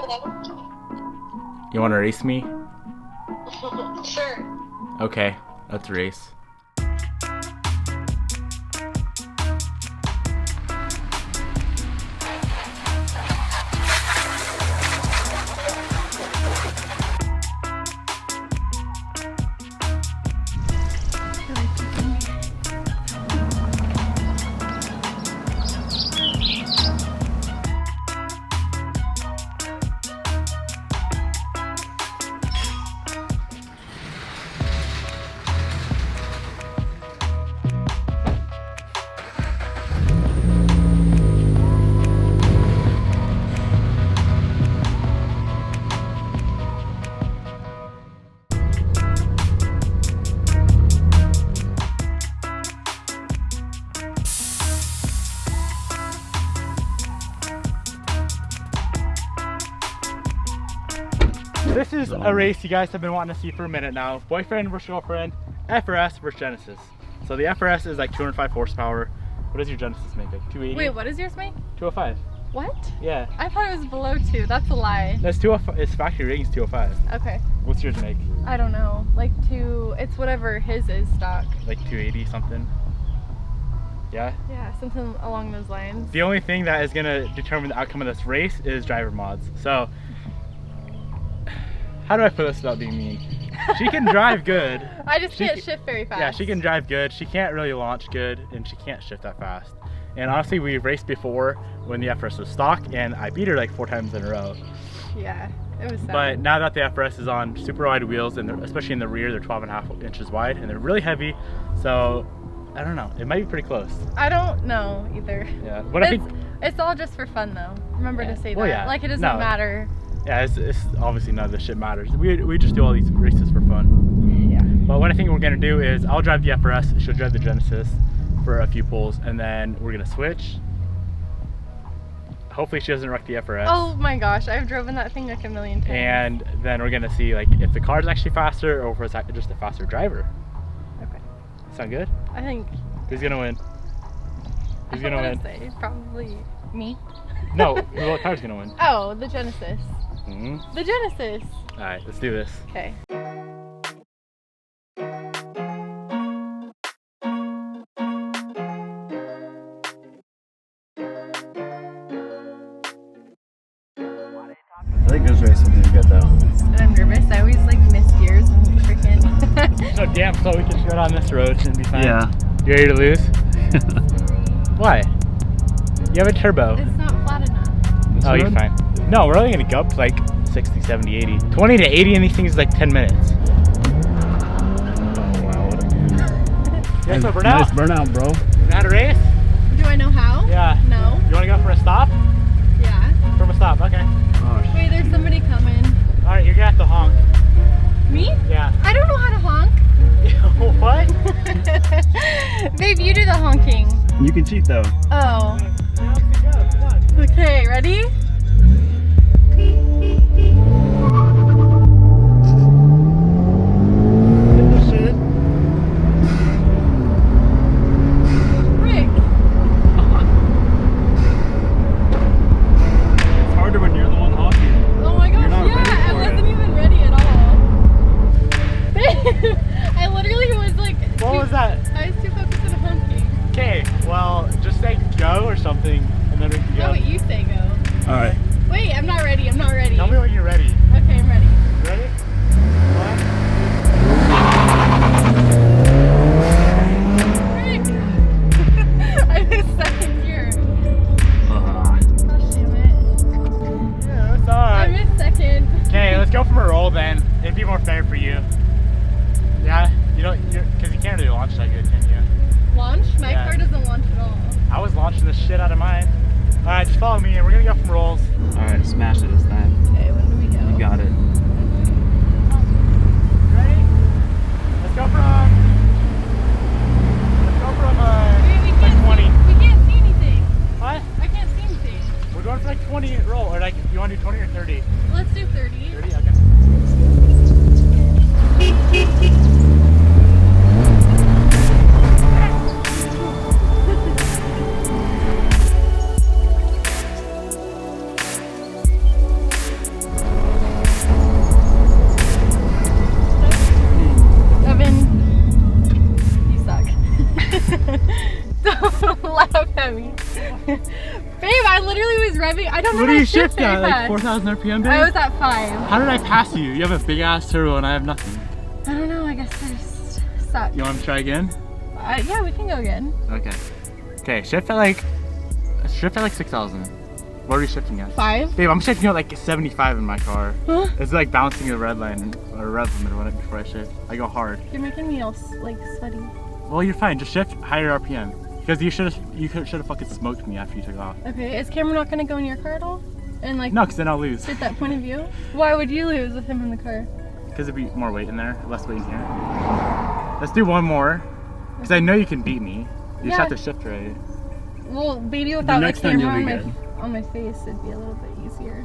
You want to race me? Sure. Okay, let's race. This is a race you guys have been wanting to see for a minute now. Boyfriend versus girlfriend, FRS versus Genesis. So the FRS is like 205 horsepower. What does your Genesis make? Like 280? Wait, what does yours make? 205. What? Yeah. I thought it was below 2. That's a lie. That's 205. It's factory rating's 205. Okay. What's yours make? I don't know. Like 2. It's whatever his is stock. Like 280 something. Yeah? Yeah, something along those lines. The only thing that is gonna determine the outcome of this race is driver mods. So, how do I put this without being mean? She can drive good. I just can't shift very fast. Yeah, she can drive good. She can't really launch good, and she can't shift that fast. And honestly, we've raced before when the FRS was stock, and I beat her like 4 times in a row. Yeah, it was sad. But now that the FRS is on super wide wheels, and especially in the rear, they're 12.5 inches wide, and they're really heavy. So, I don't know. It might be pretty close. I don't know either. Yeah, but I think it's all just for fun, though. Remember to say that. Well, yeah. Like it doesn't No. matter. Yeah, it's obviously none of this shit matters. We just do all these races for fun. Yeah. But what I think we're gonna do is I'll drive the FRS, she'll drive the Genesis for a few pulls, and then we're gonna switch. Hopefully she doesn't wreck the FRS. Oh my gosh, I've driven that thing like a million times. And then we're gonna see like if the car's actually faster or if it's just a faster driver. Okay. Sound good? I think. Who's gonna win? Who's gonna win? Say probably me. No, what car's gonna win? Oh, the Genesis. Mm-hmm. The Genesis. All right, let's do this. Okay. I think this race will be good though. And I'm nervous. I always like miss gears and freaking. So damn, so we can go on this road and be fine. Yeah. You ready to lose? Why? You have a turbo. It's not flat enough. Oh, you're fine. No, we're only gonna go up to like 60, 70, 80. 20 to 80 in these things is like 10 minutes. Oh wow, what a Yeah, so burnout. nice burnout, bro. You know how to race? Do I know how? Yeah. No. You wanna go for a stop? Yeah. From a stop, okay. Oh, Wait, there's somebody coming. Alright, you're gonna have to honk. Me? Yeah. I don't know how to honk. What? Babe, you do the honking. you can cheat though. Oh. Now let's go, come on. Okay, ready? Rick. It's harder when you're the one honking. Oh my gosh, You're not ready yeah, I for wasn't it. even ready at all. I literally was like... What was that? I was too focused on honking. Okay, well, just say go or something, and then we can go. No, but you say go. Alright. Wait, I'm not ready, I'm not ready. Tell me when you're ready. Okay, I'm ready. Ready? Rick! I missed second gear. Gosh damn it. Yeah, that's I alright. missed second. Okay, let's go for a roll then. It'd be more fair for you. Yeah? Because you can't really launch that good, can you? Launch? My Yeah. car doesn't launch at all. I was launching the shit out of mine. Alright, just follow me and we're gonna go from rolls. Alright, smash it this time. Okay, when do we go? You got it. Ready? Let's go from Wait, we like can't 20. See, we can't see anything. What? I can't see anything. We're going for like 20 roll, or like, you wanna do 20 or 30? Let's do 30. 30? Okay. Don't laugh at me. Babe, I literally was revving. I don't know What how do you to shift shift at? very Like fast. 4,000 RPM, babe? I was at 5. How did I pass you? You have a big ass turbo and I have nothing. I don't know, I guess I just suck. You want to try again? Yeah, we can go again. Okay. Okay, shift at like 6,000. What are we shifting at? 5? Babe, I'm shifting at like 75 in my car. Huh? It's like bouncing the red line or red limit or whatever before I shift. I go hard. You're making me all like sweaty. Well, you're fine. Just shift higher RPM. Because you should have fucking smoked me after you took off. Okay, is camera not gonna go in your car at all? And like No, because then I'll lose. get that point of view? Why would you lose with him in the car? Because there'd be more weight in there, less weight in here. Let's do one more. Because I know you can beat me. You just have to shift right. Well, maybe without the next time camera you'll on be good. on my face, it'd be a little bit easier.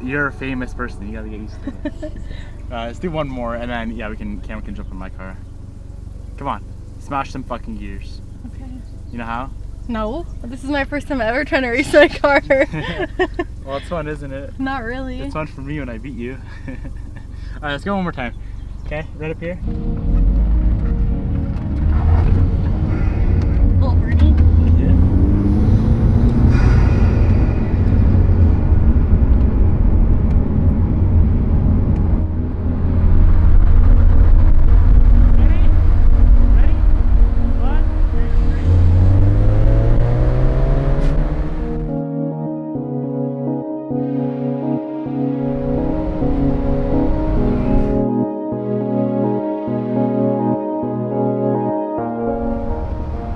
You're a famous person. You gotta get used to it. Let's do one more, and then yeah, camera can jump in my car. Come on, smash some fucking gears. Okay. You know how? No, this is my first time ever trying to race my car. Well, it's fun, isn't it? Not really. It's fun for me when I beat you. All right, let's go one more time. Okay, right up here. Little birdie. Yeah.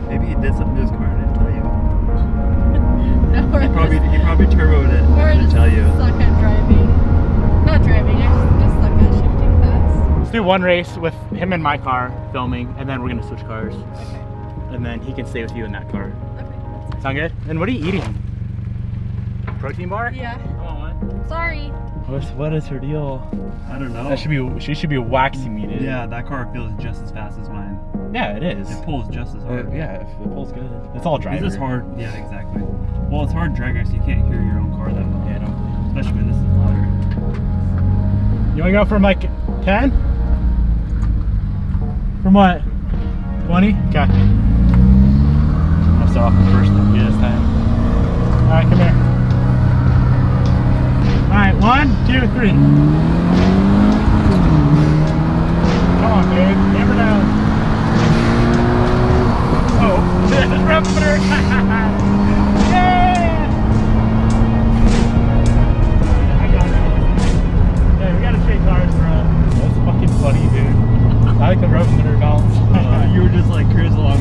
Maybe he did something to his car and didn't tell you. No, He probably turboed it Or and didn't tell you. suck at driving. Not driving, I just suck at shifting fast. Let's do one race with him in my car filming, and then we're gonna switch cars. Okay. And then he can stay with you in that car. Okay. Sound good? And what are you eating? Protein bar? Yeah. Come on. Sorry. What is her deal? I don't know. She should be waxy meated. Yeah, that car feels just as fast as mine. Yeah, it is. It pulls just as hard. Yeah, if it pulls good. It's all driver. This is hard. Yeah, exactly. Well, it's hard drag race. You can't hear your own car that well. Yeah, no. Especially when this is louder. You wanna go from like 10? From what? 20? Okay. I'll start off the first gear this time. Alright, come here. Alright, 1, 2, 3. Come on, babe. Hammer down. Oh, rubber. Yeah! I got it. Yeah, we gotta trade cars, bro. That's fucking funny, dude. I like the rope emitter bounce. You were just like cruising along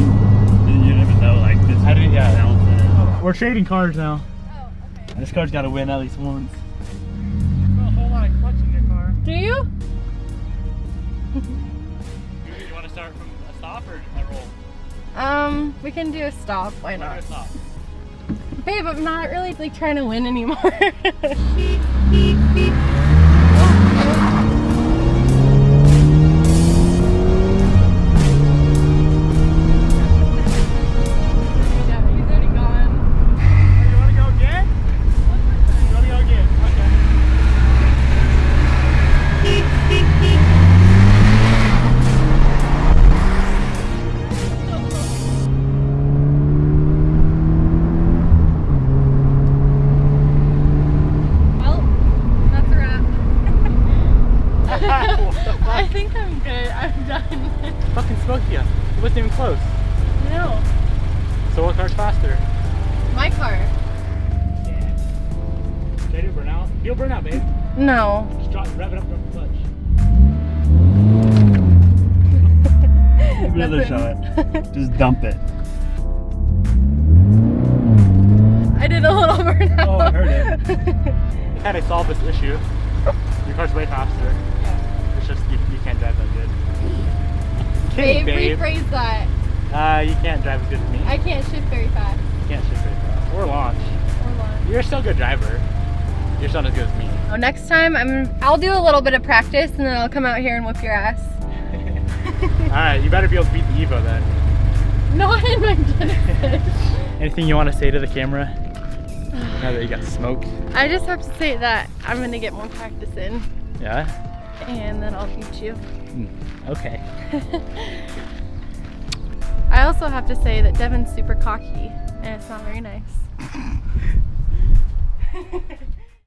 and you didn't even know like this. I didn't, yeah. Bounce in it. We're trading cars now. Oh, okay. This car's gotta win at least once. Got a whole lot of clutch in your car. Do you? You wanna start from a stop or a roll? We can do a stop. Why Start not? a stop. Babe, I'm not really like trying to win anymore. Yeah, he's already gone. You wanna go again? You wanna go again? Well, that's a wrap. What the fuck? I think I'm good. I'm done. Fucking smoked you. It wasn't even close. No, So what car's faster? my car. Yeah. Should I do burnout? Feel burnout, babe. No. Just rev it up from the clutch. Give it another shot. Just dump it. I did a little burnout. Oh, I heard it. Had I solved this issue, your car's way faster. It's just you can't drive that good. Kidding, Babe, babe. rephrase that. You can't drive as good as me. I can't shift very fast. You can't shift very fast. Or launch. Or launch. You're still a good driver. You're still not as good as me. Oh, next time I'll do a little bit of practice and then I'll come out here and whip your ass. Alright, you better be able to beat the Evo then. Not in my Genesis. Anything you want to say to the camera? Now that you got smoked. I just have to say that I'm gonna get more practice in Yeah? and then I'll beat you. Okay. I also have to say that Devin's super cocky and it's not very nice.